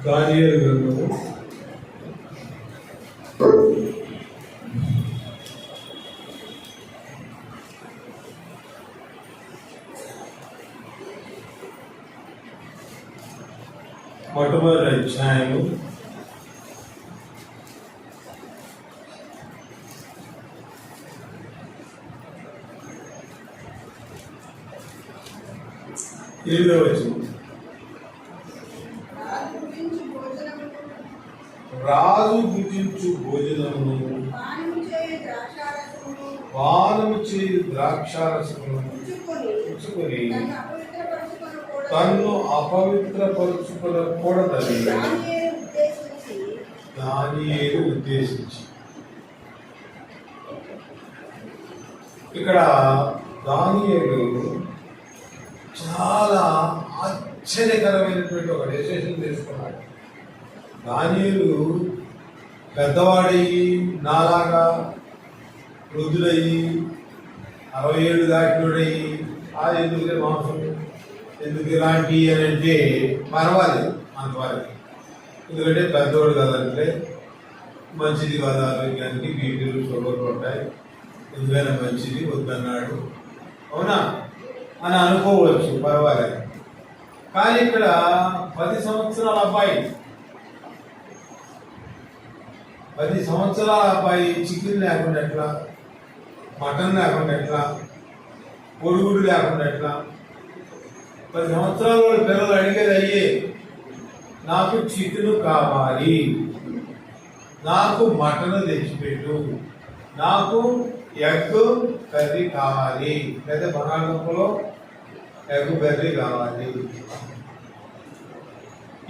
దానియేలు గ్రంథము మొట్టమొదటి అధ్యాయము 8వ వచనం. రాజు భుజించు భోజనమును పానము చేయు ద్రాక్షారసమును పుచ్చుకొని తన్ను అపవిత్రపరుచుకొనకూడదని దానియేలు ఉద్దేశించి. ఇక్కడ దానియేలు చాలా ఆశ్చర్యకరమైనటువంటి ఒక డెసిషన్ తీసుకున్నాడు. దానియేలు పెద్దవాడయ్యి నాలాగా వృద్ధుడయ్యి 67 దాటినోడయ్యి ఎందుకు మాంసం ఎందుకు ఇలాంటివి అని అంటే పర్వాలేదు అంతవరకు. ఎందుకంటే పెద్దవాడు కదంటే మంచిది కదా, ఆరోగ్యానికి బీపీలు షుగర్లు ఉంటాయి, ఎందుకైనా మంచిది వద్దన్నాడు అవునా అని అనుకోవచ్చు, పర్వాలేదు. కానీ ఇక్కడ 10 సంవత్సరాల అబ్బాయి 10 సంవత్సరాల అబ్బాయి చికెన్ లేకుండా ఎట్లా, మటన్ లేకుండా ఎట్లా, పొరుగుడు లేకుండా ఎట్లా? 10 సంవత్సరాల పిల్లలు అడిగేది అయ్యే, నాకు చికెన్ కావాలి, నాకు మటన్ తెచ్చిపెట్టు, నాకు ఎగ్ కర్రీ కావాలి, లేదా బంగాళదుంపలో ఎగ్ కర్రీ కావాలి.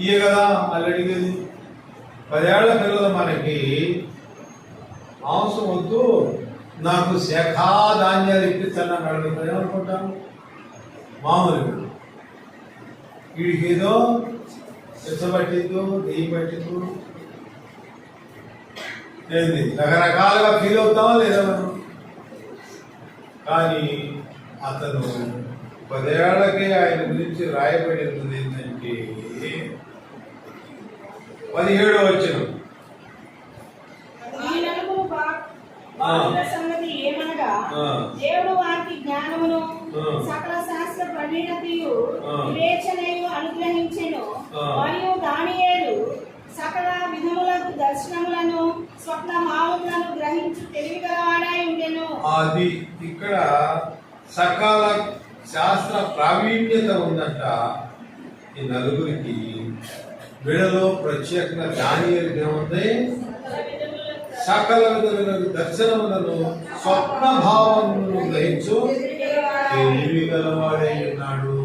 ఇయే కదా వాళ్ళు అడిగేది. 10 ఏళ్ల పిల్లలు మనకి మాంసం వద్దు, నాకు శాఖా ధాన్యాలు ఇప్పించాలని అడుగుతారు. ఏమనుకుంటాను? మామూలుగా వీడికి ఏదో ఇచ్చబట్టిద్దు, నెయ్యి పట్టిద్దు, ఏంది రకరకాలుగా ఫీల్ అవుతామా లేదా మనం? కానీ అతను 10 ఏళ్లకే ఆయన గురించి రాయబడింది ఏంటంటే 17వ వచనం. దేవుడు వారికి జ్ఞానమును సకల శాస్త్ర ప్రవీణతయు వివేచనయు అనుగ్రహించెను. మరియు దానియేలు సకల విధములకు దర్శనములను స్వప్న భావములను గ్రహించు తెలివిగలవాడై ఉండెను. అది ఇక్కడ సకల శాస్త్ర ప్రావీణ్యత ఉందంట ఈ నలుగురికి. వీళ్ళలో ప్రత్యేకంగా దానియేలుకి ఏముంది? సకల విధములకు దర్శనములను స్వప్న భావములను గ్రహించు తెలివిగలవాడై ఉన్నాడు.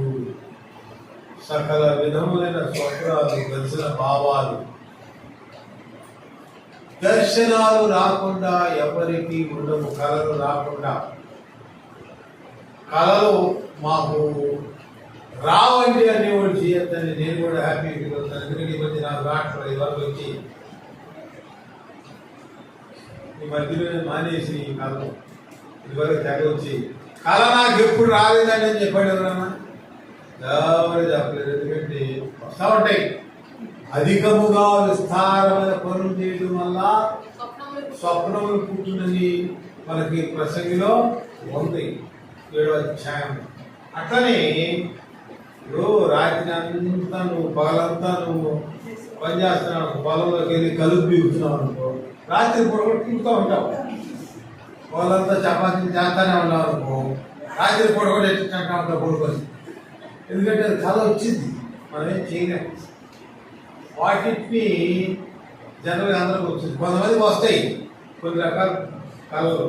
సకల విధములైన స్వప్నాలు, దర్శన భావాలు, దర్శనాలు రాకుండా ఎవరికి ఉండవు. కళలు రాకుండా, కళలు మాకు రావండి అనేవాడు చేయొద్దని నేను కూడా హ్యాపీ ఫీల్ అవుతాను. ఎందుకంటే ఈ మధ్య నాకు రావట్లేదు. ఇవరకు వచ్చి ఈ మధ్యలోనే మానేసి ఈ కళలు ఇదివరకు తెగ వచ్చి కళ నాకు ఎప్పుడు రాలేదని అని చెప్పాడు ఎవరన్నా? ఎవరు చెప్పలేదు. ఎందుకంటే వస్తూ ఉంటాయి. అధికముగా విస్తారమైన పనులు చేయడం వల్ల స్వప్నములు పుట్టినది మనకి ప్రసంగిలో ఉంది 7వ అధ్యాయం. అట్లనే ఇప్పుడు రాత్రి అంతా నువ్వు పగలంతా నువ్వు పనిచేస్తున్నావు, పొలంలోకి వెళ్ళి కలుపు బీగుతున్నావు అనుకో, రాత్రి పూట కూడా తింటూ ఉంటావు. పొలంతా చపాతీలు చేస్తానే ఉన్నావు అనుకో, రాత్రి పూట కూడా ఎట్లా ఉంటావు పడుకొని. ఎందుకంటే అది కళ వచ్చింది, మనం ఏం చేయలేము. వాటిని జనరల్గా అందరికి వచ్చింది. కొంతమందికి వస్తాయి కొన్ని రకాల కళలు.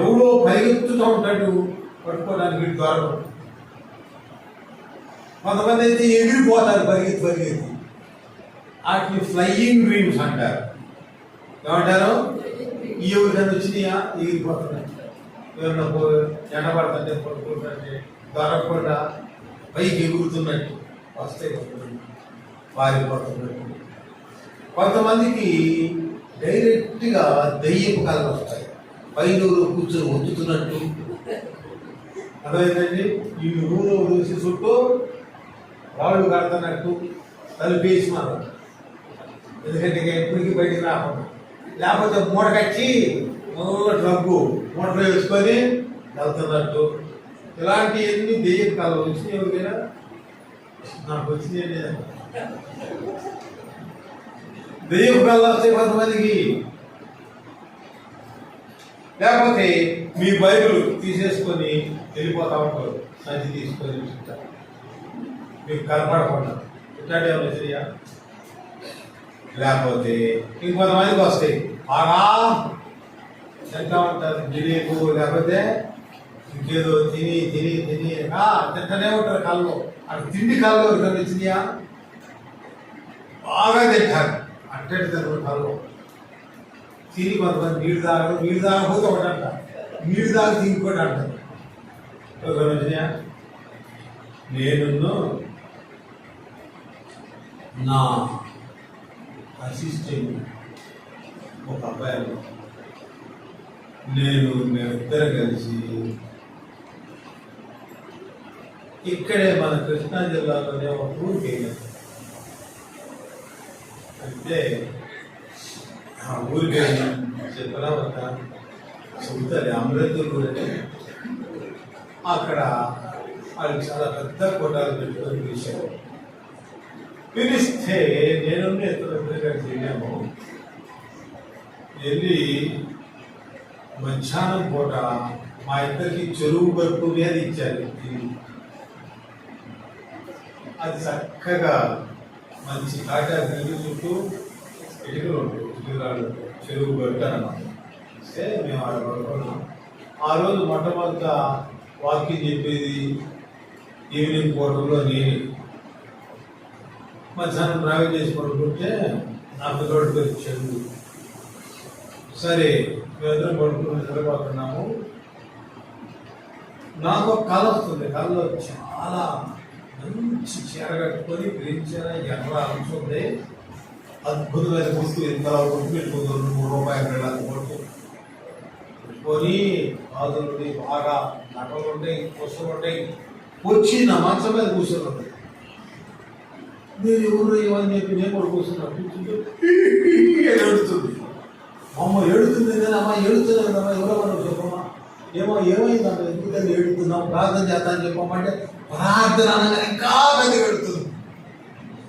ఎవడో పరిగెత్తుతూ ఉంటాడు పట్టుకోవడానికి ద్వారా. కొంతమంది అయితే ఎగిరిపోతారు పరిగెత్తి. వాటిని ఫ్లయింగ్ డ్రీమ్స్ అంటారు. ఏమంటారు? ఈ ఎవరికైనా వచ్చినాయా ఎగిరిపోతున్నాయి, ఎవరన్నా ఎండబడుతుంటే పట్టుకుంటుంటే దొరకకుండా పైకి ఎగురుతున్నట్టు వస్తాయి, పారిపోతున్నట్టు. కొంతమందికి డైరెక్ట్గా దయ్యపు కళలు వస్తాయి, పైనూరు కూర్చొని ఒత్తుతున్నట్టు. అదేంటండి ఈ ఊరు చూసి చుట్టూ రాళ్ళు కడుతున్నట్టు, తలుపేసి మనం, ఎందుకంటే ఇక ఎప్పటికీ బయటికి రాకుండా, లేకపోతే మూట కట్టి ట్రక్కు మూటలో వేసుకొని వెళ్తున్నట్టు. ఇలాంటి ఎన్ని దెయ్యం కళలు వచ్చినాయి ఎవరికైనా? నాకు వచ్చినాయి. దెయ్యం కళలు వస్తాయి కొంతమందికి. లేకపోతే మీ బైబిల్ తీసేసుకొని వెళ్ళిపోతా ఉంటారు, సంచి తీసుకొని చూస్తారు, మీకు కనపడకుండా. ఇట్లాంటి ఏమైనా వచ్చినాయా? లేకపోతే ఇంకొంతమందికి వస్తాయి, బాగా తింటా ఉంటారు జిలేబు, లేకపోతే ఇంకేదో తిని తిని తిని తింటనే ఉంటారు కళ్ళు. అక్కడ తిండి కళ్ళు ఎవరికైనా వచ్చినాయా? బాగా తింటారు, అట్టటి తింటారు కళ్ళు. తిని కొంతమంది నీళ్ళు తాగరు, నీళ్ళు తాగకపోతే ఒకటి అంటారు, నీళ్ళు తాగి ఇంకోటి అంటారు. ఎవరికైనా వచ్చినాయా? నేను నా అసిస్టెంట్ ఒక అబ్బాయి, మేమిద్దరం కలిసి ఇక్కడే మన కృష్ణా జిల్లాలోనే ఒక ఊరికి వెళ్ళాం. అంటే ఆ ఊరికి చెప్పిన ఒక చెబుతుంది అమృతూరు అని. అక్కడ వాళ్ళు చాలా పెద్ద కోటాలు పెట్టుకొని పిలిచారు. పిలిస్తే నేను ఇద్దరు వెళ్ళాము. వెళ్ళి మధ్యాహ్నం పూట మా ఇద్దరికి చెరువు గట్టు మీద ఇచ్చారు. అది చక్కగా మంచి తాటా నీళ్ళు చుట్టూ ఇటుకలు ఉంటాయి, ఇటుకరాళ్ళు, చెరువు గట్టు అన్నమాట. వస్తే మేము ఆడ పడుకున్నాం. ఆ రోజు మొట్టమొదట వాకింగ్ చెప్పేది ఈవినింగ్ పూటలో నేను. మధ్యాహ్నం ట్రావెల్ చేసి పడుకుంటే నాకు తోడు పేరు చెరువు. సరే మేమిద్దరం పడుకుని నిద్రపోతున్నాము. నాకు ఒక కళ వస్తుంది. కళలో చాలా మంచి చీర కట్టుకొని గ్రీన్ చీర, ఎర్ర అంచుంది, అద్భుతమైన గుర్తు, ఎంత గుర్తు పెట్టుకుంటుంది, ₹3 కొట్టు పెట్టుకొని బాధలుండి బాగా నటలు ఉంటాయి, పుస్తలు ఉంటాయి. వచ్చి నా మంచం మీద కూర్చొని నేను ఎవరు ఏమని చెప్పి నేను కూడా కూర్చున్నా. కూర్చుంటే ఏడుతుంది. అమ్మ ఏడుతుంది కదా, అమ్మ ఏడుతుంది కదమ్మా, ఎవరమ్మా చెప్పమ్మా, ఏమైందమ్మా, ఎందుకని ఏడుతున్నాం, ప్రార్థన చేస్తానని చెప్పమంటే ప్రార్థన అనగానే ఇంకా పెద్ద ఏడుతుంది.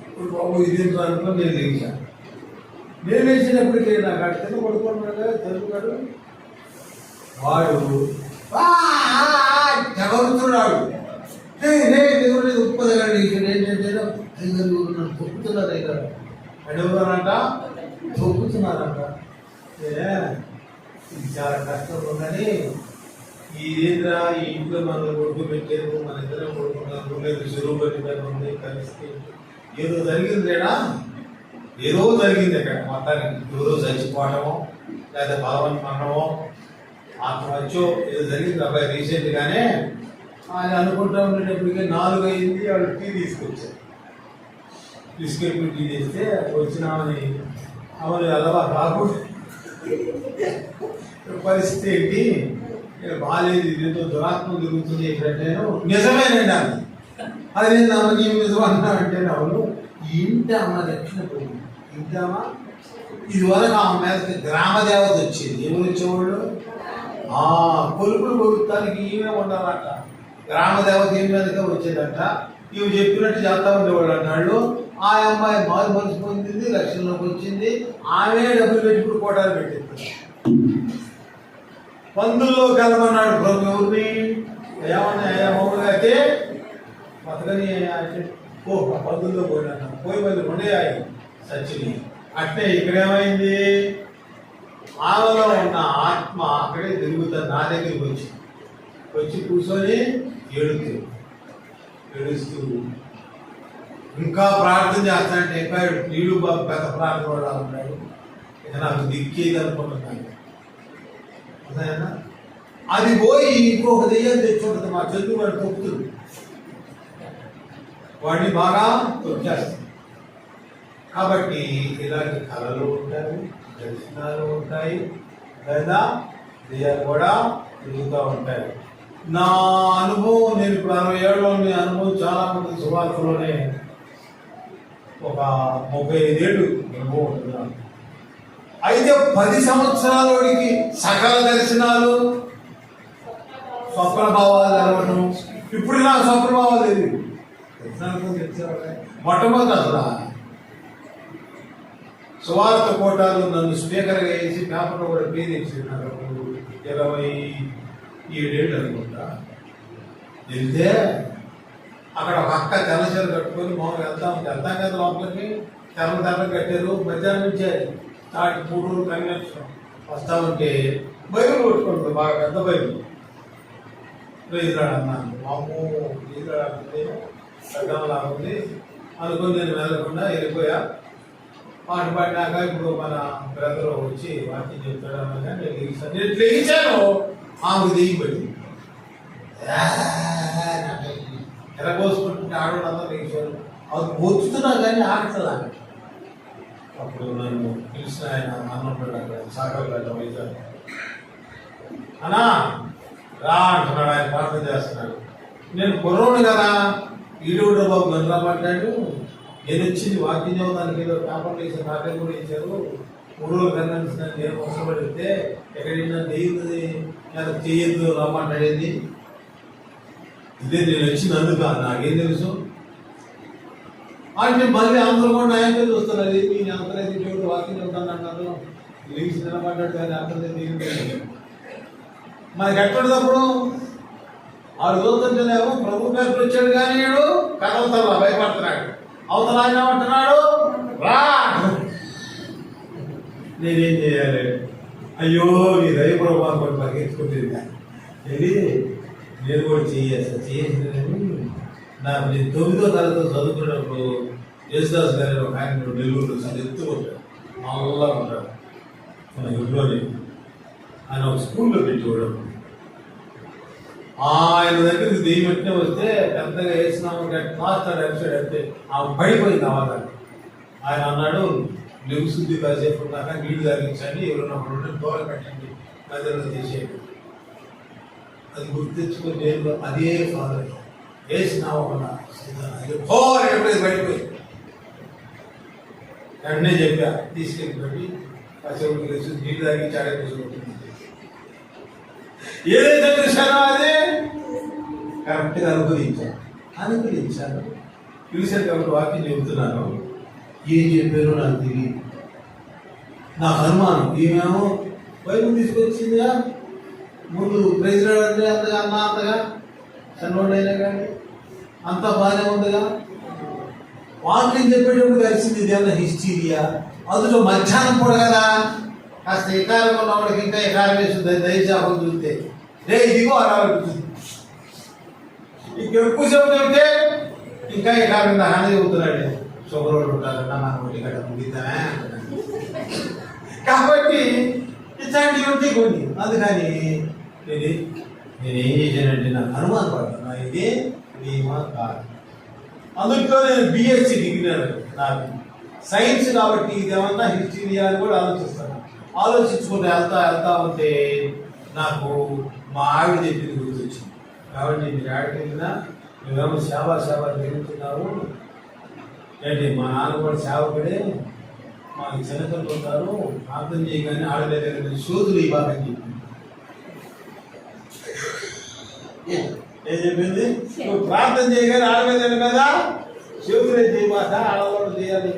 ఇప్పుడు బాబు ఇదేంటి అనుకుని నేను లేచాను. నేను లేచినప్పటికీ నాకు అక్కడ కింద పడుకున్నాడు తెలుగుగాడు. వాడు చదువుతున్నాడు. దేవుడు ఉప్పదగాడు. ఏంటంటే నన్ను తొక్కుతున్నారు దగ్గర అడవురానంట, తొక్కుతున్నారంట. ఇది చాలా కష్టం ఉందని ఈ ఏంద్రా ఈ ఇంట్లో మనల్ని కొడుకు పెట్టారు, మన ఇద్దరం కొడుకున్నారు, లేదు చెరువు పెట్టిన ఉంది కలిసి ఏదో జరిగిందేనా, ఏదో జరిగింది అక్కడ మొత్తానికి. ఎవరో చచ్చిపోవటమో లేదా బలవంతమో ఆత్మహత్యో ఏదో జరిగింది అబ్బాయి రీసెంట్గానే. ఆయన అనుకుంటా ఉండేటప్పటికే 4 అయింది. వాళ్ళు టీ తీసుకొచ్చారు. తీసుకెళ్ళి టీ చేస్తే వచ్చినామని ఆమెను అలవా రాకు పరిస్థితి ఏంటి, బాగాలేదు, ఇదేదో దురాత్మ జరుగుతుంది ఏంటంటే నిజమేనండి అన్న. అది నేను అమ్మ నీవు నిజం అన్నానంటే అవును. ఇంటి అమ్మ రక్షణ పోయింది. ఇంటి అమ్మ ఇదివరకు ఆమె మీద గ్రామ దేవత వచ్చేది. ఎవరు వచ్చేవాళ్ళు? కొలుపులు కొలుపుతానికి ఈమె ఉండాలట. గ్రామ దేవత ఏం మీదకే వచ్చేదంట. ఇవి చెప్పినట్టు చేస్తా ఉండేవాళ్ళు అన్నాళ్ళు. ఆ అమ్మాయి మారు మనసు పొందింది, లక్షల్లోకి వచ్చింది. ఆమె డబ్బులు పెట్టుకుని కోటాలు పెట్టింది. పందుల్లో కలమన్నాడు ప్రభు. ఎవరిని ఏమన్నా మామూలుగా అయితే బతకని పందుల్లో పోయినట్ట. పోయి మళ్ళీ ఉండేయాయి సచ్చిని. అట్లే ఇక్కడేమైంది, ఆమెలో ఉన్న ఆత్మ అక్కడే తిరుగుతుంది. నా దగ్గరికి వచ్చి కూర్చొని ఏడుస్తూ ఇంకా ప్రార్థన చేస్తానంటే ఇంకా నీళ్ళు బాబు పెద్ద ప్రార్థన కూడా ఉన్నాడు. ఇక నాకు దిక్కేది అనుకుంటున్నాను. అది పోయి ఇంకొక దెయ్యం తెచ్చుంటుంది. మా చదువు వాడు తొక్కుతుంది, వాడిని బాగా తొక్కేస్తుంది. కాబట్టి ఇలాంటి కళలు ఉంటాయి, దర్శనాలు ఉంటాయి, లేదా దెయ్యాలు కూడా తిరుగుతూ ఉంటాయి. నా అనుభవం, నేను ఇప్పుడు 60 ఏళ్ళలో అనుభవం చాలా మంది సువార్తలోనే ఒక 35 ఏళ్ళు అనుభవం ఉంటుంది నాకు. అయితే 10 సంవత్సరాలకి సకల దర్శనాలు, స్వప్న భావాలు తెలవటం. ఇప్పుడు నాకు స్వప్న భావాలు తెలియదు. మొట్టమొదటి అసలు సువార్త కోటాలు నన్ను స్పీకర్గా వేసి పేపర్లో కూడా పేరు ఇచ్చినారు. 27 ఏళ్ళు అనుకుంటా. వెళ్తే అక్కడ ఒక అక్క తెల్లచీర కట్టుకొని మామూలుగా వెళ్తాం కదా లోపలికి. తెల్ల కట్టారు. మధ్యాహ్నం నుంచే స్టార్ట్ 3 రోజులు కన్వెన్షన్ వస్తా ఉంటే బైబిల్ కొట్టుకుంటుంది, బాగా పెద్ద బైబిల్. ప్రైజ్రాడు అన్నాను. మామూ ప్రైజ్రాడు అంటే పెద్దలా ఉంది అనుకుని నేను వెళ్ళకుండా వెళ్ళిపోయా. పాట పాడినాక ఇప్పుడు మన బ్రదర్ వచ్చి వాకింగ్ చెప్తాడు అన్నాక నేను లేచాను. ఆమెకు దిగిపోయింది. ఎరగోసుకుంటుంటే ఆడవాళ్ళంతా లేచారు. అది వచ్చుతున్నా కానీ ఆడతలా. అప్పుడు నన్ను పిలిచిన ఆయన అన్నప్పుడు అక్కడ సాగర్గడ్డ వైజాగ్ అన్నా రా అంటున్నాడు. ఆయన ప్రార్థన చేస్తున్నాడు. నేను కుర్రోడు కదా, ఈడోడు బాబు గంటలా మాట్లాడు. నేను వచ్చింది వాకింగ్ చదవడానికి ఏదో పేపర్లు వేసి నాకే కూడా ఇచ్చారు. 3 రోజులు కన్వెన్షన్ నేను కష్టపడితే ఎక్కడైనా దేయ్యుది లేదా చేయొద్దు రమ్మంటాడేది. ఇదే నేను వచ్చినందుకు నాకేం తెలుసు అంటే మళ్ళీ అందరూ కూడా ఆయనతో చూస్తున్నారు. నేను అంతలేదు దేవుడు వాకింగ్ చదువుతాను అన్నారు. లీవ్స్ నిలబడ్డాడు కానీ అంతలేదు. మనకి ఎక్కడప్పుడు ఆడు చూస్తుంటేనేమో ప్రభు పేరు వచ్చాడు కానీ వీడు కదలతల్లా భయపడుతున్నాడు. అవతల ఆయన ఏమంటున్నాడు, రా. నేనేం చేయాలి? అయ్యో నీ దయ ప్రభు అనుకోండి పరిగెత్తుకుంటుంది. వెళ్ళి నేను కూడా చేయాలి. నాకు నేను 9వ తరగతి చదువుకున్నప్పుడు యేసుదాస్ గారి ఒక ఆయన నెల్లూరు చాలా ఎత్తుకుంటాడు, నల్లగా ఉంటాడు. మన ఇంట్లోనే ఆయన ఒక స్కూల్లో పెట్టేవాడు. ఆయన దగ్గరికి దెయ్యం వెంటనే వస్తే పెద్దగా వేసినాము కాస్తాడు అరిచాడు. అంటే ఆమె పడిపోయింది అవాద. ఆయన అన్నాడు, లెగు శుద్ధి కాసేపు ఉన్నాక నీళ్లు తాగించండి, ఎవరున్నప్పుడు దూరం పెట్టండి, మధ్యలో తీసేయండి. అది గుర్తు తెచ్చుకొని నేను అదే ఫాదర్ వేసినావు పడిపోయి వెంటనే చెప్పా, తీసుకెళ్ళి పెట్టి కాసేపు కలిసి నీళ్లు తాగించి ఆడే కూర్చోబెట్టింది. ఏదైతే చూశానో అదే కరెక్ట్గా అనుకరించాను. పిలిచాను కాబట్టి వాక్యం చెబుతున్నాను. ఏం చెప్పారో నాకు తెలియదు. నాకు అనుమానం, ఈమెమో బైబిల్ తీసుకొచ్చిందిగా, ముందు ప్రెసిడెంట్ అంటే అంతగా అన్న అంతగా చన్నోడైనా కానీ అంతా బాగానే ఉందిగా. వాక్యం చెప్పేటప్పుడు కలిసింది ఇదేమన్నా హిస్టీరియా? అందులో మధ్యాహ్నం పూట కదా, కాస్త ఎకారం ఉన్నవాడికి ఇంకా ఎకారం వేస్తుంది. దయచేపలు చూస్తే రే ఇదిగో అలా ఉంటుంది. ఇంకెక్కువసేపు చెబితే ఇంకా ఎకారం హాని చెబుతున్నాడు. షుగర్ ఉంటారన్నా నాకు ఇక్కడ ముగిద్దామే అంటున్నాను. కాబట్టి ఇట్లాంటివి ఉంటాయి కొన్ని. అందుకని నేనేం చేశానంటే నాకు అనుమానం పడుతున్నా, ఇది నియమా కాదు. అందులో నేను బిఎస్సి డిగ్రీ నాకు సైన్స్ కాబట్టి ఇదేమన్నా హిస్టరీ అని కూడా ఆలోచిస్తాను. ఆలోచించుకుంటూ వెళ్తా ఉంటే నాకు మా ఆవిడ చెప్పింది గుర్తొచ్చింది. కాబట్టి మీరు ఆవిడకి వెళ్ళినా నువ్వేమో సేవ జరుగుతున్నావు ఏంటి, మా నాన్న కూడా సేవకుడే, మాకు చిన్నతలు ఉంటారు, ప్రార్థన చేయగానే ఆవిడ దగ్గర శోధులు ఇవ్వాలని చెప్పింది. ఏం చెప్పింది? నువ్వు ప్రార్థన చేయగానే ఆవిడ దగ్గర కదా శోధులే చేయమాట, ఆడవాళ్ళు చేయాలి.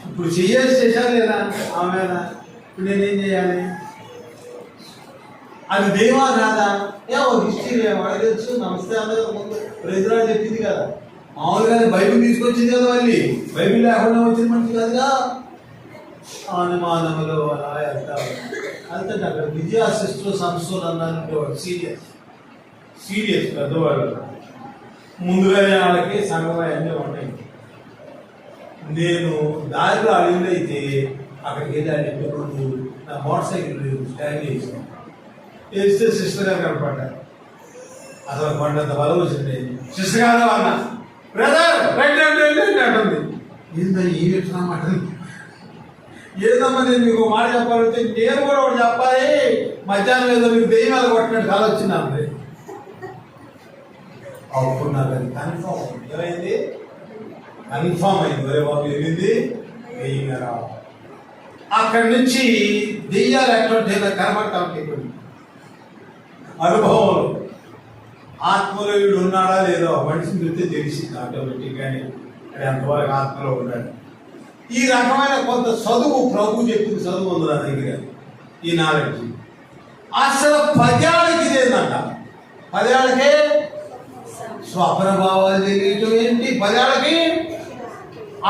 ఇప్పుడు చేశారు లేదా ఆమె? ఇప్పుడు నేనేం చేయాలి? అది దేవా కాదా? ఏమో హిస్టరీ వాడు తెలుసు. నమస్తే అందరూ ముందు ప్రెసిడెంట్ చెప్పింది కదా, మామూలుగానే బైబిల్ తీసుకొచ్చింది కదా, మళ్ళీ బైబిల్ లేకుండా వచ్చింది మనిషి కాదుగా. అనుమానములు అలా వెళ్తారు. అంటే అక్కడ విద్యా సిస్టర్ సంస్థలు అన్నారంటే వాడు సీరియస్ పెద్దవాళ్ళు. ముందుగానే వాళ్ళకి సంఘం అన్నీ ఉన్నాయి. నేను దారిలో అడవిలో అయితే అక్కడికి వెళ్ళి ఎప్పుడు నా మోటార్ సైకిల్ స్టాండ్ చేసాను. వేస్తే సిస్టర్ గారు కనపడ్డారు. అసలు కొండంత బలం వచ్చింది. సిస్టర్ గారు అన్న బ్రదర్ రైట్ అంటుంది. ఏందా ఈ మాట? ఏదమ్మా నేను మీకు మాట చెప్పాలంటే నేను కూడా ఒకటి చెప్పాలి. మధ్యాహ్నం ఏదో మీకు దెయ్యాలు కొట్టినట్టు కళ వచ్చింది. అప్పుడు నాకు అది కన్ఫర్మ్ ఏమైంది, కన్ఫామ్ అయింది, ఒరే బాబు వెళ్ళింది వెయ్యిన్నర. అక్కడి నుంచి దెయ్యాలు ఎట్లుంటే కనబడతా ఉంటాయి కొన్ని అనుభవంలో. ఆత్మలో వీడు ఉన్నాడా లేదో మనిషిని చూస్తే తెలిసింది ఆటోమేటిక్ గానే ఎంతవరకు ఆత్మలో ఉన్నాడు. ఈ రకమైన కొంత చదువు ప్రభు చెప్పింది చదువు ఉంది నా దగ్గర, ఈ నాలెడ్జ్. అసలు 10 ఏళ్ళకి ఇదేందంట, 10 ఏళ్ళకే స్వప్న భావాలు తెలియటం ఏంటి, 10 ఏళ్ళకి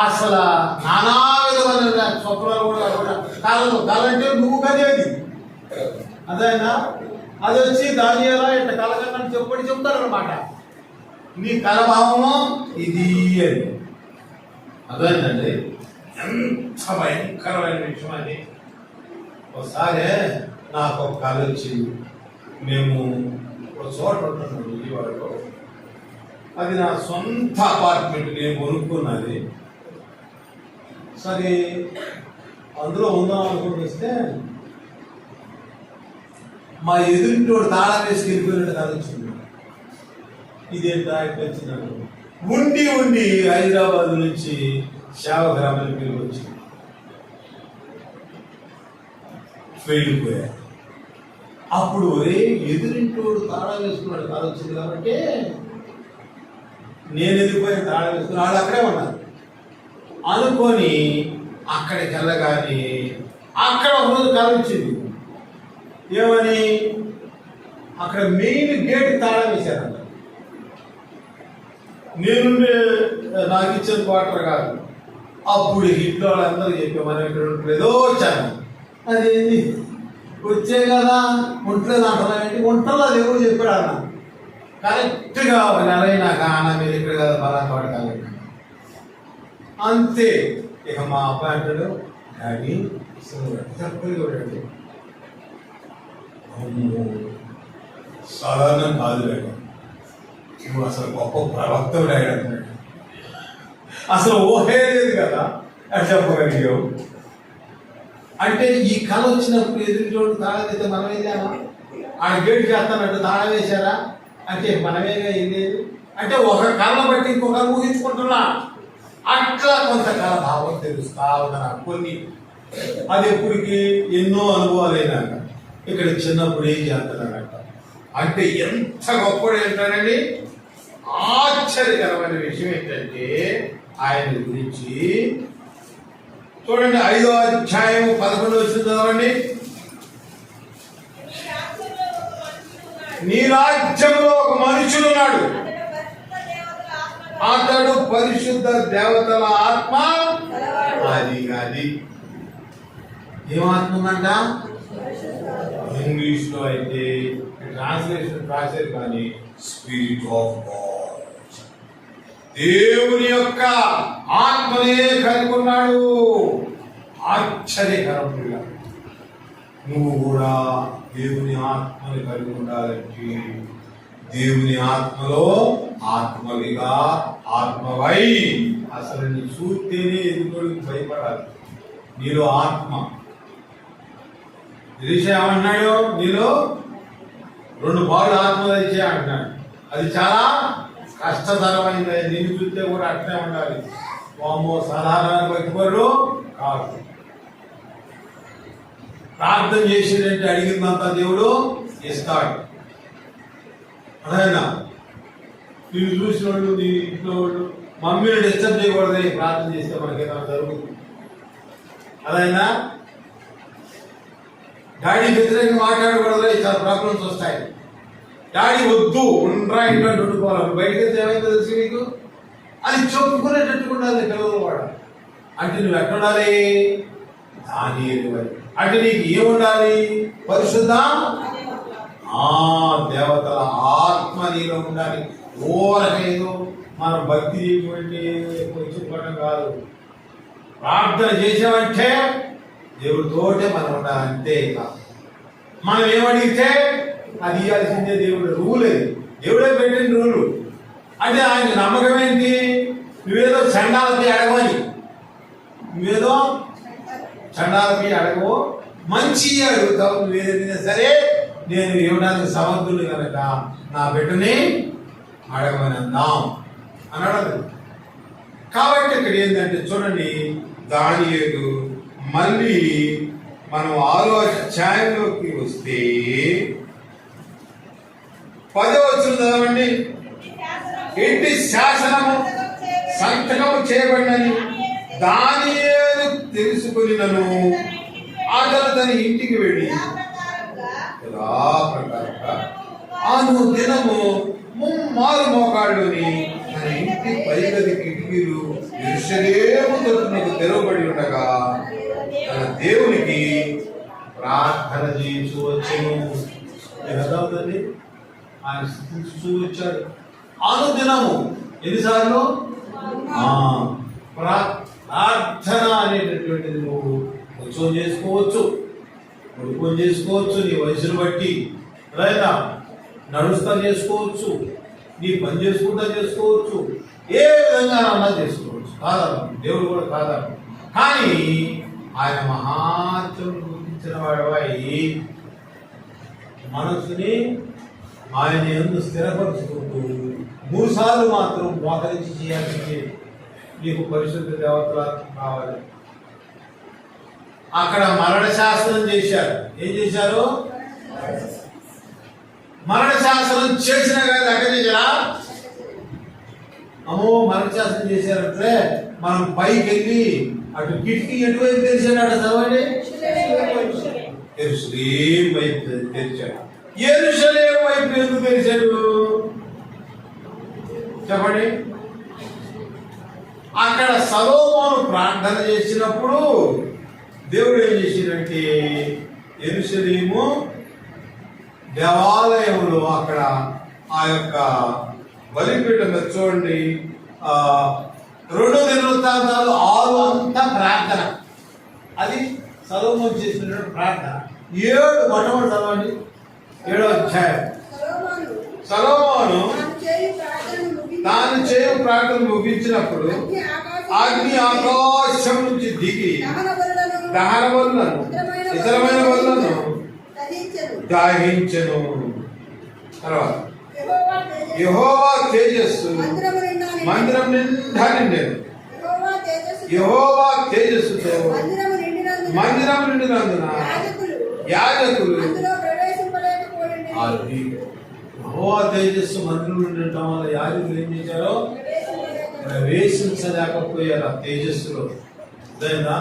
అసలు నానా విధమైన స్వప్నాలు కూడా కళలు. కళ అంటే నువ్వు కదేది అదేనా, అది వచ్చి దాని ఎలా ఇట్లా కలగన్నా చెప్తారనమాట. నీ కలభావము ఇది అని అదేంటండి, ఎంత భయంకరమైన విషయం అది. ఒకసారి నాకు ఒక కళ వచ్చింది. మేము ఒక చోట ఉంటున్నాం విజయవాడలో, అది నా సొంత అపార్ట్మెంట్, నేను కొనుక్కున్నది. సరే అందులో ఉందాం అనుకుని వస్తే మా ఎదురింటోడు తాళం వేసి వెళ్ళిపోయినట్టు కథ వచ్చింది. ఇదేంటా ఇట్లా వచ్చినాను. ఉండి హైదరాబాద్ నుంచి శావగ్రామానికి వెళ్ళి వచ్చింది, వెళ్ళిపోయా. అప్పుడు ఎదురింటోడు తాళం వేసుకున్నాడు కథ వచ్చింది కాబట్టి నేను వెళ్ళిపోయి తాళం వేసుకుని వాళ్ళు అక్కడే ఉన్నారు అనుకొని అక్కడికి వెళ్ళగానే అక్కడ ఒక రోజు కథ వచ్చింది. ఏమని, అక్కడ మెయిన్ గేట్ తాళం వేశారంట. నేను నాకు ఇచ్చిన క్వార్టర్ కాదు. అప్పుడు ఇంట్లో వాళ్ళందరూ చెప్పి మనం ఇక్కడ ఉండలేదో వచ్చాను. అదేంటి వచ్చే కదా ఉంటలేదు అంటున్నాయండి, ఉంటలో అది ఎవరు చెప్పాడు అన్న. కరెక్ట్గా నెలైనాక అన్న మీరు ఇక్కడ కదా బలాపాటు కాదు అంతే. ఇక మా అబ్బాయి అంటాడు, డాడీ చెప్పండి సాధారణం కాదు డాడీ, నువ్వు అసలు గొప్ప ప్రవక్తవు డాడీ అంటున్నాడు. అసలు ఊహే లేదు కదా అని చెప్పగలిగావు. అంటే ఈ కళ వచ్చినప్పుడు ఎదురుచోడు తాళం అయితే మనం వెళ్ళామా, ఆడ గేట్ చేస్తానంటే తాళం వేశారా అంటే మనమేగా వెళ్ళేది. అంటే ఒక కళ బట్టి ఇంకొక ఊహించుకుంటున్నా. అట్లా కొంత కళ భావం తెలుస్తా ఉన్నా కొన్ని. అది ఎప్పటికి ఎన్నో అనుభవాలు అయినాక ఇక్కడ చిన్నప్పుడు ఏం చేస్తున్నాడట అంటే ఎంత గొప్పడు ఏంటానండి. ఆశ్చర్యకరమైన విషయం ఏంటంటే ఆయన గురించి చూడండి, 5వ అధ్యాయం 11 వచ్చింది చదవండి. నీ రాజ్యంలో ఒక మనుషుడున్నాడు, అతడు పరిశుద్ధ దేవతల ఆత్మ. అది ఏమాత్మ ఉందంట, ఇంగ్లీష్ లో అయితే ట్రాన్స్లేషన్ రాశారు కానీ స్పిరిట్ ఆఫ్ గాడ్, దేవుని యొక్క ఆత్మనే కలిగి ఉన్నాడు. ఆశ్చర్యకరంగా నువ్వు కూడా దేవుని ఆత్మని కలిగి ఉండాలంటే దేవుని ఆత్మలో ఆత్మవిగా ఆత్మవై. అసలు నీ చూస్తేనే ఎదుగుడికి భయపడాలి. నీలో ఆత్మ ఏమన్నాడు, నీలో 2 పాలు ఆత్మ తెచ్చే అంటున్నాడు. అది చాలా కష్టతరమైంది. నిన్ను చూస్తే కూడా అట్లే ఉండాలి. వామ్మో సాధారణ భక్తిపరులు కాదు. ప్రార్థన చేసేటంటే అడిగిందంతా దేవుడు ఇస్తాడు. అదేనా, నిన్ను చూసిన వాళ్ళు, నీ ఇంట్లో వాళ్ళు మమ్మీని డిస్టర్బ్ చేయకూడదు. ప్రార్థన చేస్తే మనకేదైనా జరుగుతుంది. అదైనా డాడీ వ్యతిరేకంగా మాట్లాడకూడదు, చాలా ప్రాబ్లమ్స్ వస్తాయి. డాడీ వద్దు ఉండరా ఇంట్లో ఉండిపోవాలి, బయటకి వెళ్తే ఏమైందో తెలుసు నీకు అని చెప్పుకునేటట్టు ఉండాలి పిల్లలు వాడు. అంటే నువ్వు ఎక్కడ ఉండాలి, దానియేలు వలె. అంటే నీకు ఏముండాలి, పరిశుద్ధ దేవతల ఆత్మ నీలో ఉండాలి. ఓరకేదో మనం భక్తి చేయటువంటి చెప్పుకోవడం కాదు. ప్రార్థన చేసామంటే దేవుడితోటే మనం ఉండాలి, అంతే. మనం ఏమడిగితే అది ఇవ్వాల్సిందే. దేవుడు రూలే, దేవుడే పెట్టిన రూలు. అంటే ఆయన నమ్మకం ఏంటి, నువ్వేదో చండాలపై అడగవని, నువ్వేదో చండాలపై అడగవు, మంచి అడుగుతావు. నువ్వేదైనా సరే నేను ఇవ్వడానికి సమర్థులు కనుక నా బిడ్డని అడగమని అందాం అన్నాడు. కాబట్టి ఇక్కడ ఏంటంటే చూడండి, దానియేలు మళ్ళీ మనం 6వ అధ్యాయంలోకి వస్తే 10వ వచనం చదవండి. ఇంటి శాసనము సంతకము చేయబడినని దానియేలు తెలుసుకొనినను అతను తన ఇంటికి వెళ్ళి యథాప్రకారంగా అనుదినము ముమ్మారు మోకాళ్ళుని తన ఇంటి పైగది కిటికీలు యెరూషలేము తలుపునకు తెరవబడి ఉండగా తన దేవునికి ప్రార్థన చేయించు వచ్చెను. ఏమవుతుంది? ఆయన స్థుతిస్తూ వచ్చాడు అనుదినము. ఎన్నిసార్లు? ప్రార్థన అనేటటువంటిది నువ్వు ఉత్సవం చేసుకోవచ్చు, ఉడుకొని చేసుకోవచ్చు, నీ వయసును బట్టి రైనా నడుస్తా చేసుకోవచ్చు, నీ పని చేసుకుంటా చేసుకోవచ్చు, ఏ విధంగా అన్నా చేసుకోవచ్చు. కాదను, దేవుడు కూడా కాదను. కానీ ఆయన మహాత్యం గుర్తించిన వాడివై మనసుని ఆయన యందు స్థిరపరుచుకుంటూ 3 సార్లు మాత్రం మోకరించి చేయాల్సింది. నీకు పరిశుద్ధ దేవతల కావాలి. అక్కడ మరణ శాసనం చేశారు. ఏం చేశారు? మరణ శాసనం చేసిన కానీ అక్కడ చేశారా? అమ్మో, మరణ శాసనం చేశారంటే మనం పైకి వెళ్ళి అటు కిటికీ ఎటువైపు తెరిచాడు? అటు చదవండి. యెరూషలేము వైపు తెరిచాడు. యెరూషలేము వైపు ఎందుకు తెరిచాడు చెప్పండి? అక్కడ సొలొమోను ప్రార్థన చేసినప్పుడు దేవుడు ఏం చేసిందంటే యెరూషలేము దేవాలయంలో అక్కడ ఆ యొక్క బలిపీఠం చూడండి, 2 దినవృత్తాంతాలు 6 అంతా ప్రార్థన. అది సొలొమోను చేసిన ప్రార్థన. 7 మొట్టమొదటి చదవండి, 7వ అధ్యాయం. సొలొమోను తాను చేయు ప్రార్థన ముగించినప్పుడు అగ్ని ఆకాశం నుంచి దిగి దహన బలులను ఇతరమైన బలులను దహించెను. తర్వాత యెహోవా తేజస్సు మందిరం నిండా నిండెను. యెహోవా తేజస్సుతో మందిరం నిండినందున యాజకులు యెహోవా తేజస్సు మందిరం నిండటం వల్ల యాజకులు ఏం చేశారో ప్రవేశించలేకపోయారు ఆ తేజస్సులో. అదేనా?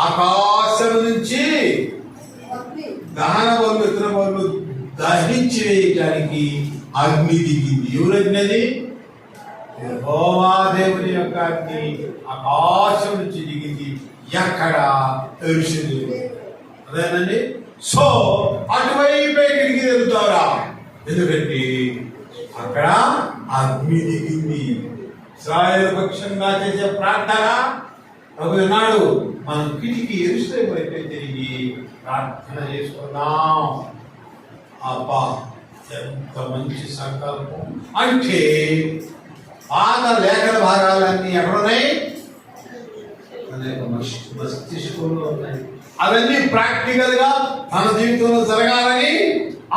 ఆకాశం నుంచి దహన బలు ఇతర బలు దహించి వేయటానికి అగ్ని దిగింది. ఎవరు అగ్ని? అది యెహోవా దేవుని యొక్క అగ్ని ఆకాశం నుంచి దిగింది. ఎక్కడ? యెరూషలేము. అదేనండి. సో అటువైపే కిటికీ తెరుతారా? ఎందుకంటే అక్కడ అగ్ని దిగింది. ఇశ్రాయేలు పక్షంగా చేసే ప్రార్థన ప్రభు నాడు మనం కిటికీ యెరూషలేము వైపే తిరిగి ప్రార్థన చేసుకుందాం. అబ్బా, ఎంత మంచి సంకల్పం! అంటే పాత లేఖన భాగాలన్నీ ఎక్కడున్నాయి? అనేక మస్తిష్కంలో ఉన్నాయి. అవన్నీ ప్రాక్టికల్ గా మన జీవితంలో జరగాలని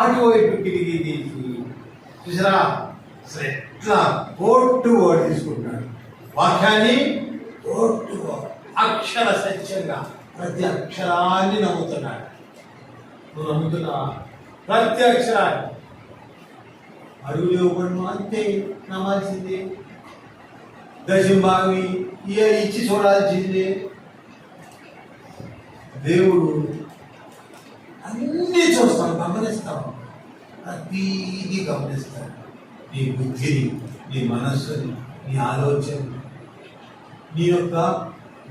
అటువైపు తిరిగి చూసారా? ఎట్లా కోర్టు వర్డ్ తీసుకుంటున్నాడు వాక్యాన్ని, కోర్టు అక్షర సత్యంగా ప్రతి అక్షరాన్ని నమ్ముతున్నాడు. నువ్వు నమ్ముతున్నా? ప్రతి అక్షరాన్ని అడుగులు ఇవ్వబడును, అంతే నమ్మాల్సిందే. దశంభావి ఇచ్చి చూడాల్సిందే. దేవుడు అన్నీ చూస్తాం, గమనిస్తాం, ప్రతీది గమనిస్తాడు. నీ బుద్ధిని, నీ మనస్సుని, నీ ఆలోచన, నీ యొక్క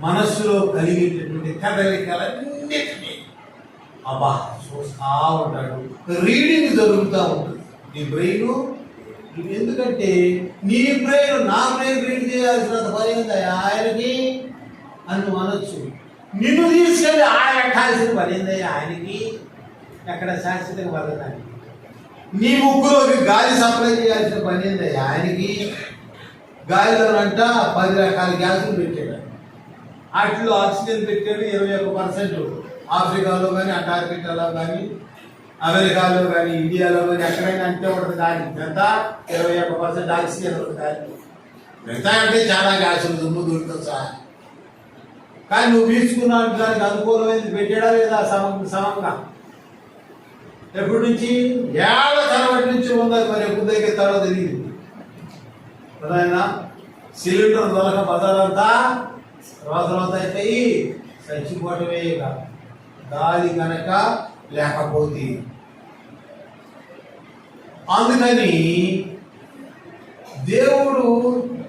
మనస్సులో కలిగేటటువంటి కదలికలన్నిటినీ అబ్బా చూస్తూ ఉంటాడు. రీడింగ్ జరుగుతూ ఉంటుంది నీ బ్రెయిన్. ఎందుకంటే నీ బ్రెయిన్ నా బ్రెయిన్ రీడ్ చేయాల్సినంత పని ఉంది ఆయనకి అని నువ్వు అనొచ్చు. నిన్ను తీసుకెళ్ళి ఆయన ఎక్కాల్సిన పని ఏంది ఆయనకి? ఎక్కడ శాశ్వతంగా బతకడానికి. నీ ముక్కులోకి గాలి సప్లై చేయాల్సిన పని ఏంది ఆయనకి? గాలిలోనంట 10 రకాల గ్యాసులు పెట్టాడు. వాటిలో ఆక్సిజన్ పెట్టాడు 21%. ఆఫ్రికాలో కానీ, అంటార్కిటికాలో కానీ, అమెరికాలో కానీ, ఇండియాలో కానీ ఎక్కడైనా అంతే ఉంటుంది. గాలి ఎంత? 21% ఆక్సిజన్ ఉంటుంది గాలి. మిగతా అంటే చాలా గ్యాసులు దుమ్ము దూరుతుంది సార్. కానీ నువ్వు తీసుకున్న దానికి అనుకూలమైనది పెట్టాడా లేదా సమంగా? ఎప్పటి నుంచి? ఏళ్ల తరబడి నుంచి ఉన్నది. మరి ఎప్పుడు దగ్గర తర్వాత తెలియదు కదా. సిలిండర్ దొరక బజారంతా తర్వాత అయిపోయి చచ్చిపోవటమే. గాలి కనుక లేకపోతే అందుకని దేవుడు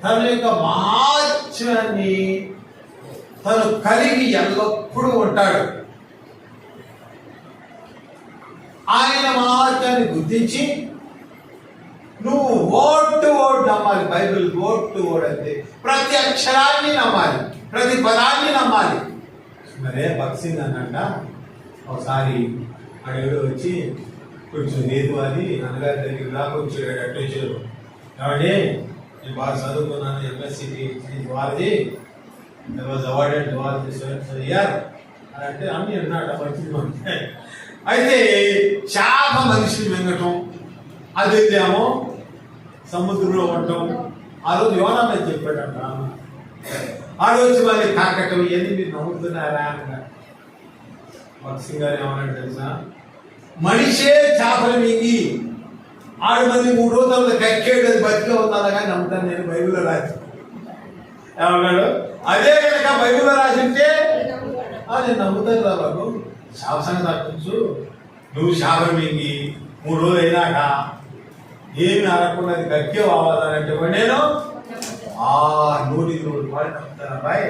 తన యొక్క మహాత్మ్యాన్ని తను కలిగి ఎల్లప్పుడూ ఉంటాడు. ఆయన మహాత్మ్యాన్ని గుర్తించి నువ్వు వర్డ్ టు వర్డ్ నమ్మాలి. బైబిల్ వర్డ్ టు వర్డ్ అంటే ప్రతి అక్షరాన్ని నమ్మాలి, ప్రతి పదాన్ని నమ్మాలి. మరే భక్సింగ్ అన్నట్ట ఒకసారి అడుగుడు వచ్చి కొంచెం లేదు అని అన్నగారి దగ్గర దాకా వచ్చాడు. అట్టొచ్చాడు, కాబట్టి నేను బాగా చదువుకున్నాను, ఎంఎస్సీ వాళ్ళది వాజ్ అవార్డెడ్ ఇయర్ అని అంటే అన్ని అన్నమాట. మంచిది. అయితే చేప మనిషిని మింగటం, అదేమో సముద్రంలో ఉండటం. ఆ రోజు యోనా మీద చెప్పాడంట. ఆ రోజు మళ్ళీ తాకటం, ఇవన్నీ మీరు నమ్ముతున్నారా అన్నారు. భక్సింగ్ గారు ఏమన్నాడు తెలుసా? మనిషే చేపలు మింగి 6 మంది 3 రోజుల కక్కేడు అది బతికే ఉందా కానీ నమ్ముతాను నేను. బైబిల్లో రాసి ఏమన్నాడు? అదే కనుక బైబిల్లో రాసింటే నేను నమ్ముతాను రా బాబు. శాపసంగా తప్పించు. నువ్వు శాపం మింగి 3 రోజులు అయినాక ఏమి అనకుండా అది కక్కే అవ్వాలంటే నేను 100 రూపాయలు నమ్ముతాను అబ్బాయి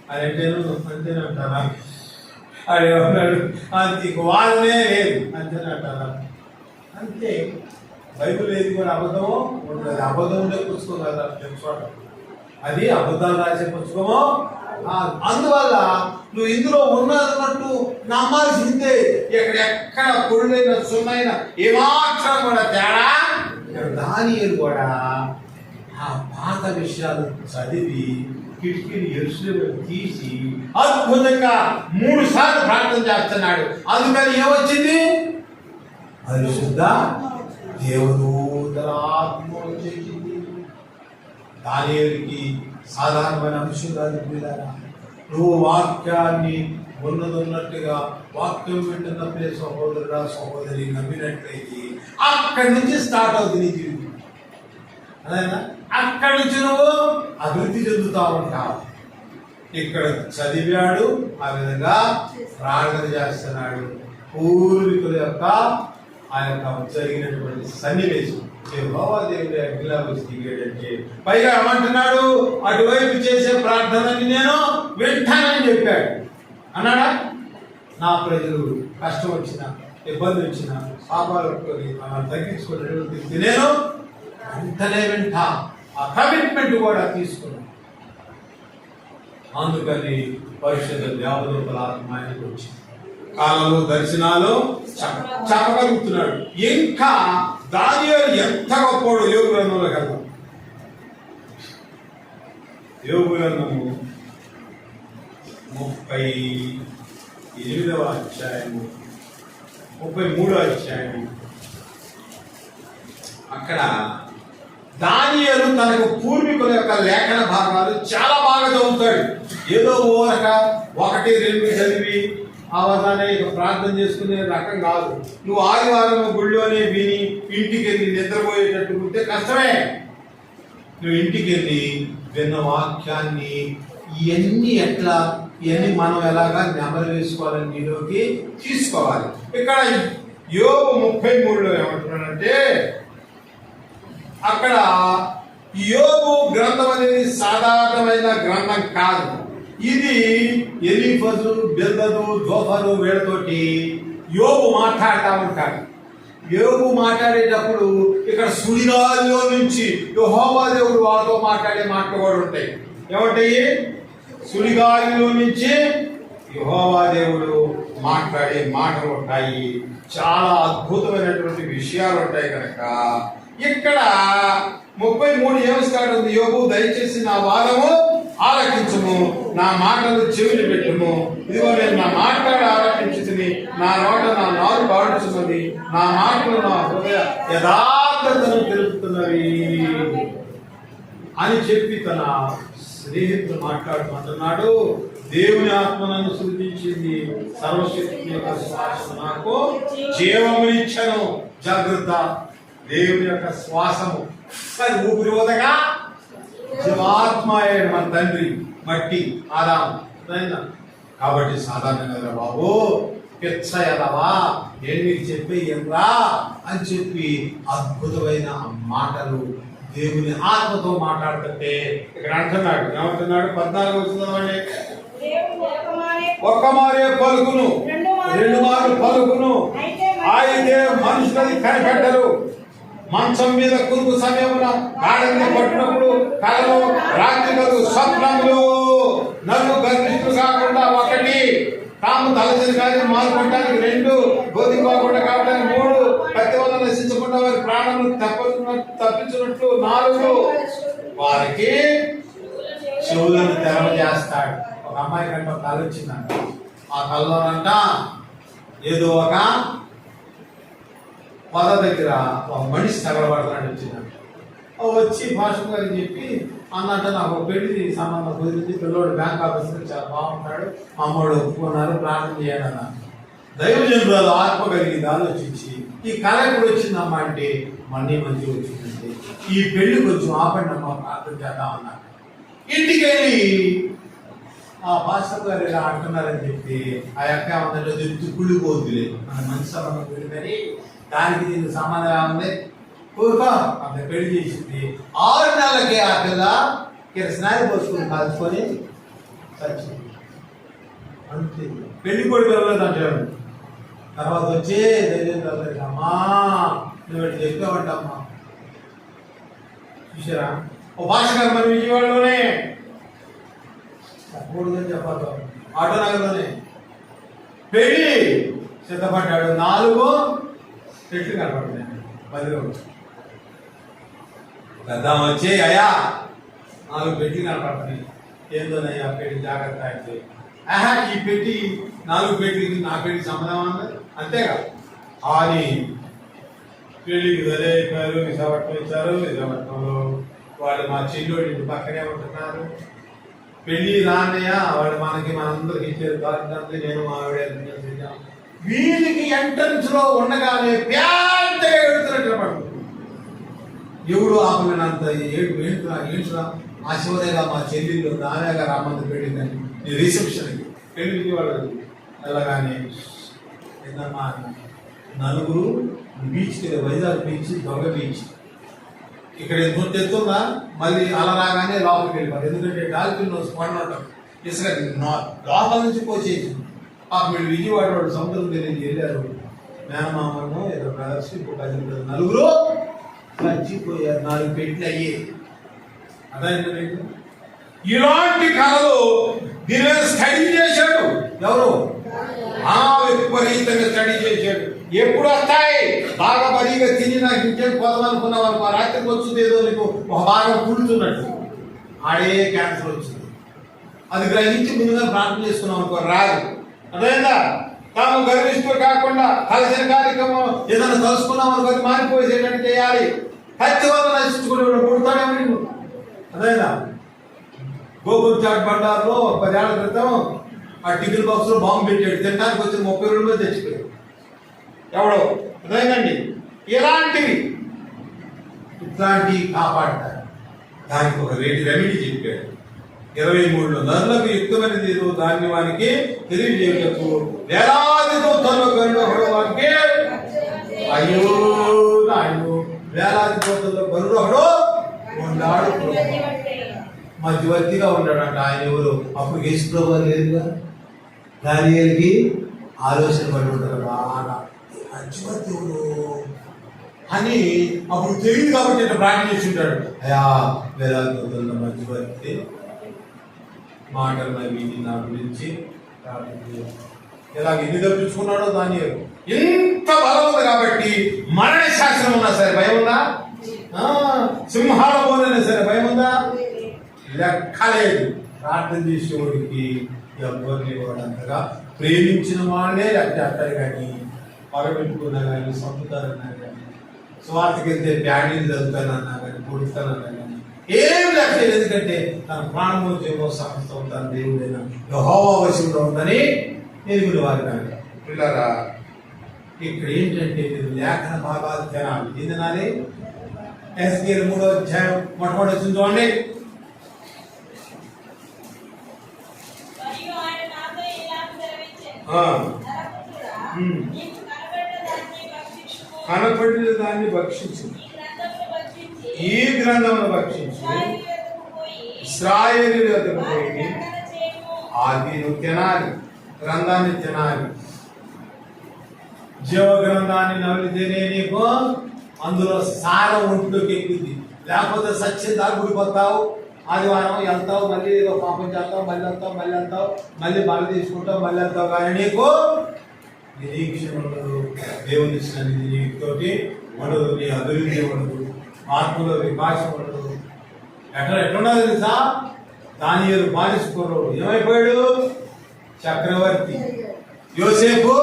అని అంటే అంతేనే అంటారా? అది ఏమన్నాడు? అంతే వాళ్ళనే లేదు అంతేనే అంటారా? అంతే. బైబిల్ ఏది కూడా అబద్ధమో ఉంటుంది. అబద్ధం ఉండే పుస్తకం కదా తెలుసుకోవడం. అది అబద్ధాలు రాసే పుస్తకమో. అందువల్ల నువ్వు ఇందులో ఉన్నదన్నట్టు నమ్మాల్సిందే. ఎక్కడెక్కడ పొడులైన సున్నైన ఏమాత్రం కూడా తేడా. దానియేలు కూడా ఆ పాత విషయాలు చదివి కిటికీని ఎరుసలేము తీసి అద్భుతంగా 3 సార్లు ప్రార్థన చేస్తున్నాడు. అందుకని ఏమొచ్చింది? పరిశుద్ధ దేవదూతల ఆత్మ వచ్చేసింది. దానియేలుకి సాధారణమైన అంశం కాదు. నువ్వు వాక్యాన్ని ఉన్నదన్నట్టుగా వాక్యం వింటున్నప్పుడే సహోదరుడా సహోదరి నమ్మినట్లయితే అక్కడి నుంచి స్టార్ట్ అవుతుంది నీ జీవితం. అదేనా? అక్కడి నుంచి నువ్వు అభివృద్ధి చెందుతా ఉంటావు. ఇక్కడ చదివాడు, ఆ విధంగా ప్రార్థన చేస్తున్నాడు. పూర్వీకుల యొక్క ఆ యొక్క జరిగినటువంటి సన్నివేశం దేవుడి అగ్నిలా వచ్చి దిగాడంటే పైగా ఏమంటున్నాడు? అటువైపు చేసే ప్రార్థనని నేను వింటానని చెప్పాడు. అన్నాడా? నా ప్రజలు కష్టం వచ్చిన, ఇబ్బంది వచ్చిన, పాపాలు తగ్గించుకునేటువంటి నేను వెంటనే వింటా. ఆ కమిట్మెంట్ కూడా తీసుకున్నాను. అందుకని పరిశుద్ధ దేవదూతల ఆత్మ ఆయనకు వచ్చింది. కాలంలో దర్శనాలు చెప్పగలుగుతున్నాడు. ఇంకా దానియేలు ఎంత గొప్పవాడు. యోగు గ్రంథంలో కదా, యోగు గ్రంథము 38వ అధ్యాయము 33వ అధ్యాయము. అక్కడ దానియేలు తనకు పూర్వీకుల యొక్క లేఖన భాగాలు చాలా బాగా చదువుతాడు. ఏదో ఊరక 1, 2 చదివి అవగానే ఇక ప్రార్థన చేసుకునే రకం కాదు. నువ్వు ఆదివారం గుళ్ళోనే విని ఇంటికి వెళ్ళి నిద్రపోయేటట్టు ఉంటే కష్టమే. నువ్వు ఇంటికి వెళ్ళి విన్న వాక్యాన్ని ఇవన్నీ మనం ఎలాగా నెమరు వేసుకోవాలని నీలోకి తీసుకోవాలి. ఇక్కడ యోబు 33లో ఏమంటున్నాడంటే, అక్కడ యోబు గ్రంథం అనేది సాధారణమైన గ్రంథం కాదు. ఇది ఎలీఫజు, బిల్దదు, జోఫరు వీళ్ళతోటి యోబు మాట్లాడుతూ ఉంటాడు. యోబు మాట్లాడేటప్పుడు ఇక్కడ సుడిగాలిలో నుంచి యెహోవా దేవుడు వాళ్ళతో మాట్లాడే మాటలు కూడా ఉంటాయి. ఏమంటాయి? సుడిగాలిలో నుంచి యెహోవా దేవుడు మాట్లాడే మాటలు ఉంటాయి. చాలా అద్భుతమైనటువంటి విషయాలు ఉంటాయి కనుక ఇక్కడ 33 ఏమి స్టార్ట్ ఉంది? యోబు దయచేసి నా వాదము ఆలకించుము, నా మాటలు చెవిని పెట్టుము. ఇదిగో నేను నా మాట్లాడి ఆలకించుతుంది, నా నోట నా నారు పాడుచున్నది, నా మాటలు నా హృదయ యథార్థతను తెలుపుతున్నవి. అని చెప్పి తన స్నేహితులు మాట్లాడుతుంటున్నాడు. దేవుని ఆత్మ నన్ను సృజించింది, సర్వశక్తి యొక్క శ్వాస నాకు జీవమునిచ్చను. జాగ్రత్త, దేవుని యొక్క శ్వాసము సరి ఊపిరి వదగా జీవాత్మ అయ్యాడు మన తండ్రి, మట్టి ఆదాము. కాబట్టి సాధారణంగా కదా బాబు పిచ్చయలవా ఏం మీకు చెప్పే ఏంరా అని చెప్పి అద్భుతమైన మాటలు దేవుని ఆత్మతో మాట్లాడుతుంటే ఇక్కడ అంటున్నాడు. ఏమంటున్నాడు? 14 వచనం, ఒక్క మారే పలుకును, 2 మార్లు పలుకును, అయితే మనుషులని కనిపెట్టరు. మంచం మీద కురుకు సమయమున గాఢ మీద పట్టినప్పుడు కలలు, రాత్రి కలు, స్వప్నములు నన్ను గర్విష్ఠులు కాకుండా 1, తాము తలచిన కార్యం మారుకోవడానికి 2, బోధిపోకుండా కావడానికి 3, ప్రతి వల్ల నశించకుండా వారి ప్రాణములు తప్పించినట్లు 4, వారికి చెవులను తెరవజేస్తాడు. ఒక అమ్మాయి కంటే ఒక కళ వచ్చిందంట. ఆ కళ్ళలోనంట ఏదో ఒక పొద దగ్గర ఒక మనిషి తగలబడతాడు వచ్చిందంట. వచ్చి భాష గారికి చెప్పి అన్నట్టు నాకు పెళ్లి సంబంధం కుదిరింది, పిల్లోడు బ్యాంక్ ఆఫీసర్ చాలా బాగుంటాడు, అమ్మోడు ఒప్పుకున్నారు, ప్రార్థన చేయాలి అన్నారు. దైవజనురాలు ఆత్మ కలిగింది, ఆలోచించి ఈ కళ ఎప్పుడు వచ్చిందమ్మా అంటే మళ్ళీ మంచిగా వచ్చిందంటే ఈ పెళ్లి కొంచెం ఆపండి అమ్మా, ప్రార్థన చేద్దాం అన్నారు. ఇంటికి వెళ్ళి ఆ పాస్టర్ గారు ఇలా అంటున్నారని చెప్పి ఆ యొక్క ఏమన్నా చెప్తూ కుళ్ళిపోద్దులే, మన మంచి సంబంధం కుళ్ళిందని దానికి దీనికి సంబంధం ఏముంది, ఊరుకో అంత పెళ్లి చేసింది. 6 నెలలకి ఆ పిల్ల కిరసనాయి పోసుకుని కాల్చుకొని చచ్చింది. అంతే, పెళ్లి కూడా పిల్లలేదు అంటాడు. తర్వాత వచ్చే ధైర్యం చదవలేదు, అమ్మా నువ్వు ఎట్లా చెప్పావంటమ్మా. చూసారా, ఓ భాష గారు మన విజయవాడలోనే చెప్పకూడదని చెప్పాలి, ఆటోనగర్లోనే పెళ్లి సిద్ధపడ్డాడు. 4 చెట్లు కనపడుతున్నాయి. 10 రోజులు పెద్దాం వచ్చి అయ్యా 4 పెట్టి కనపడుతున్నాయి, ఏందోనయ్యా పెట్టి జాగ్రత్త అయితే ఈ పెట్టి 4 పెట్టికి నా పెట్టి సంబంధం అన్నది అంతేగా అని పెళ్లికి సరే అయిపోయారు. విశాఖపట్నం ఇచ్చారు. విశాఖపట్నంలో వాళ్ళు మా చెల్లోడి ఇంటి పక్కనే ఉంటున్నారు. పెళ్లి రాన్నయ్య వాళ్ళు మనకి మనందరికి ఇచ్చారు దాంట్లో నేను మా ఆవిడ వీరికి ఎంట్రన్స్ లో ఉండగానే పెద్ద ఏడుతున్నట్టు పడుతుంది. ఎవడు ఆపలేనంత ఏంటురా ఆ శివదేగా మా చెల్లెళ్ళు నానేగా రామంది పెళ్ళిందని నేను రిసెప్షన్కి పెళ్లికి వాళ్ళు వెళ్ళగానే ఏందమ్మా 4 బీచ్కి, వైజాగ్ బీచ్, దొంగ బీచ్ ఇక్కడ ఎంత ఎత్తుందా, మళ్ళీ అలా రాగానే లోపలికి వెళ్ళిపోతారు. ఎందుకంటే డాల్ఫిన్ కొండ ఉంటాం, ఇసుక లోపల నుంచి పోసేసి వీళ్ళు విజయవాడ వాడు సముద్రం తెలియదు వెళ్ళారు. మేనమామను ఏదో బ్రదర్స్, ఇంకో 10 నలుగురు చచ్చిపోయారు. 4 పెట్లు అయ్యి అదే ఇలాంటి కళలు దీని మీద స్టడీ చేశాడు. ఎవరు? విపరీతంగా స్టడీ చేశాడు. ఎప్పుడు వస్తాయి బాగా మరీగా తిని నాకు ఇంకేం పోదామనుకున్న వాళ్ళకు ఆ రాత్రికి వచ్చింది ఏదో నీకు ఒక బాగా కుడుతున్నట్టు ఆడే క్యాన్సర్ వచ్చింది. అది గ్రహించి ముందుగా ప్రార్థన చేసుకున్నాం అనుకో రాదు. అదేందా తాము గర్విష్ఠులు కాకుండా కలిసిన కార్యక్రమం ఏదైనా కలుసుకున్నాం అనుకో అది మారిపోయేసేటట్టు చేయాలి. కత్తి వల్ల నశించుకునే పుడతాడేమో నీకు. అదేనా గోకుల్ చాట్ బండార్లో 10 ఏళ్ల క్రితం ఆ టిఫిన్ బాక్స్ లో బాంబు పెట్టాడు. తినడానికి వచ్చి 32 మంది తెచ్చిపోయాడు ఎవడో. అదేనండి ఇలాంటివి కాపాడతారు. దానికి ఒక రెమెడీ చెప్పాడు. 23లో నరులకు యుక్తమైన తీరు ధాన్యవానికి తెలియజేయటకు వేలాదితో తొలగంలో వారికి అయ్యో నాయను వేలాది కోట్లలో బరుడొకడు ఉన్నాడు. మధ్యవర్తిగా ఉన్నాడంట. ఆయన ఎవరు? అప్పుడు యేసుప్రభువు లేదుగా. దానియేలుకి ఆలోచన పడి ఉంటారు బాగా, మధ్యవర్తి అని అప్పుడు తెలియదు కాబట్టి ఇట్లా ప్రార్థన చేసి ఉంటాడు. అయా వేలాది కోట్లలో మధ్యవర్తి మాటలు వీటి నా గురించి ఇలాగ ఎన్ని తప్పించుకున్నాడో దానియేలు. ఎంత బలం ఉంది కాబట్టి మరణ శాసనం ఉన్నా సరే భయం ఉందా? సింహాల పోలైనా సరే భయం ఉందా? లెక్కలేదు. ప్రార్థన చేసేవాడికి ఎవరిని వాడంతగా ప్రేమించిన వాడే అంటారు. కానీ పగబెట్టుకున్నా కానీ సంపుతారన్నా కానీ స్వార్థకి వెళ్తే బ్యాడీలు చదువుతానన్నా కానీ పొడుస్తానన్నా కానీ ఏం లక్ష్యం, ఎందుకంటే తన ప్రాణము జీవో సమస్తం తన దేవుడైన యెహోవా వశంలో ఉందని ఎరుగులు వారి కనుక పిల్లరా, ఇక్కడ ఏంటంటే మీరు లేఖన భాగాలు తినాలి. ఏం తినాలి? ఎస్కేల్ 3వ అధ్యాయం మొట్టమొదటి వచ్చింది చూడండి. మరియు ఆయన నాతో ఇలాగ సెలవిచ్చెను, ఆ. నరపుత్రుడా, నీకు కనబడిన దాన్ని భక్షించు, ఈ గ్రంథమును భక్షించి ఇశ్రాయేలు యొద్దకు పోయి అది నువ్వు తినాలి, గ్రంథాన్ని తినాలి. జీవ గ్రంథాన్ని నవలితేనే నీకు అందులో సారం ఒంట్లోకి ఎక్కుద్ది. లేకపోతే సత్యం దాగుడిపోతావు, ఆదివారం వెళ్తావు, మళ్ళీ ఏదో పాపం చేస్తావు, మళ్ళీ వెళ్తావు, మళ్ళీ వెళ్తావు, మళ్ళీ బల తీసుకుంటావు, మళ్ళీ వెళ్తావు. కానీ నీకు నిరీక్షణ ఉండదు, దేవుని ఇచ్చిన నీతోటి ఉండదు, నీ అభివృద్ధి ఉండదు, ఆత్మలో వికాసం ఉండదు. ఎట్లున్నది తెలుసా? దానియేలు బానిసకుర్రోడు ఏమైపోయాడు? చక్రవర్తి. యోసేపు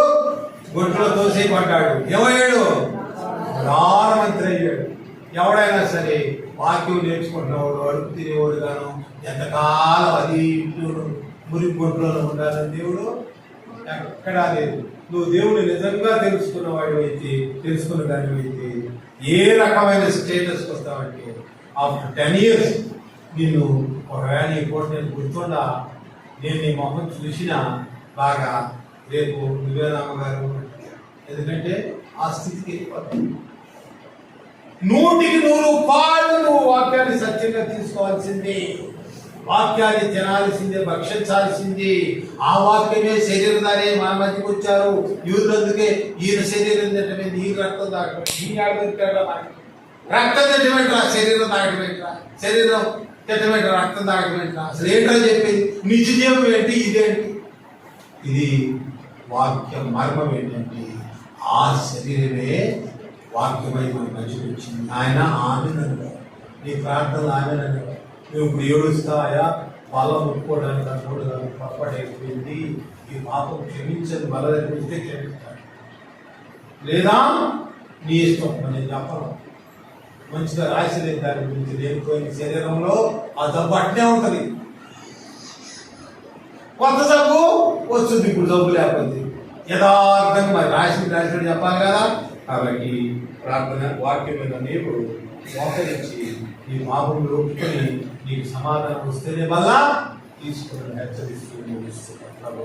గుంటలో తోసేయబడ్డాడు, ఏమయ్యాడు? ప్రధానమంత్రి అయ్యాడు. ఎవడైనా సరే వాక్యం నేర్చుకుంటున్నవాడు, అడుగు తినేవాడు గాను ఎంతకాలం అది ఇంట్లో మురి గుంటలోనే ఉండాలని దేవుడు ఎక్కడా లేదు. నువ్వు దేవుడు నిజంగా తెలుసుకున్నవాడు అయితే, తెలుసుకున్న దాని అయితే ఏ రకమైన స్టేటస్కి వస్తావంటే ఆఫ్టర్ 10 years నిన్ను ఒకవేళ నీ పూట నేను గుర్తుండా, నేను నీ మొహం చూసినా బాగా రేపు నువ్వేనమ్మగారు, ఎందుకంటే ఆ స్థితికి వెళ్ళిపోతావు. 100% నువ్వు వాక్యాన్ని సత్యంగా తీసుకోవాల్సిందే, వాక్యాన్ని తినాల్సిందే, భక్షించాల్సిందే. ఆ వాక్యమే శరీరధారే మన మధ్యకి వచ్చారు యూదులందుకే ఈయన శరీరం తింటమే, నీ రక్తం తాగటం, నీ రక్తం తింటమేంట్రా, శరీరం తాగటమేంట్రా, శరీరం తింటమేంట్రా, రక్తం తాగటమేంట్రా, అసలు ఏంట్రా చెప్పేది? నిజ జీవం ఏంటి? ఇదేంటి? ఇది వాక్య మర్మం ఏంటంటే ఆ శరీరమే వాక్యమై మన మధ్యకి వచ్చింది. ఆయన ఆమెనన్నాడు, నీ ప్రార్థనలు ఆమెనన్నాడు. నువ్వు ఇప్పుడు ఏడుస్తాయా బలం ఒప్పుకోవడానికి అనుకోవడం పొరపాటైపోయింది, ఈ పాపం క్షమించని బలం అనిపిస్తే క్షమిస్తాడు, లేదా నీ ఇష్టం. నేను చెప్పను, మంచిగా రాసిలేదు దాని గురించి. లేకపోయిన శరీరంలో ఆ జబ్బు అట్నే ఉంటుంది. కొత్త జబ్బు వస్తుంది, ఇప్పుడు జబ్బు లేకపోతే యథార్థంగా మరి రాసినట్టు చెప్పాలి కదా. కాబట్టి ప్రార్థన వాక్యమైన నీవుడు మోకరించి నీ పాపములు ఒప్పుకొని నీకు సమాధానం వస్తేనే వల్ల తీసుకోవడం హెచ్చరిస్తూ ముగిస్తున్నాను.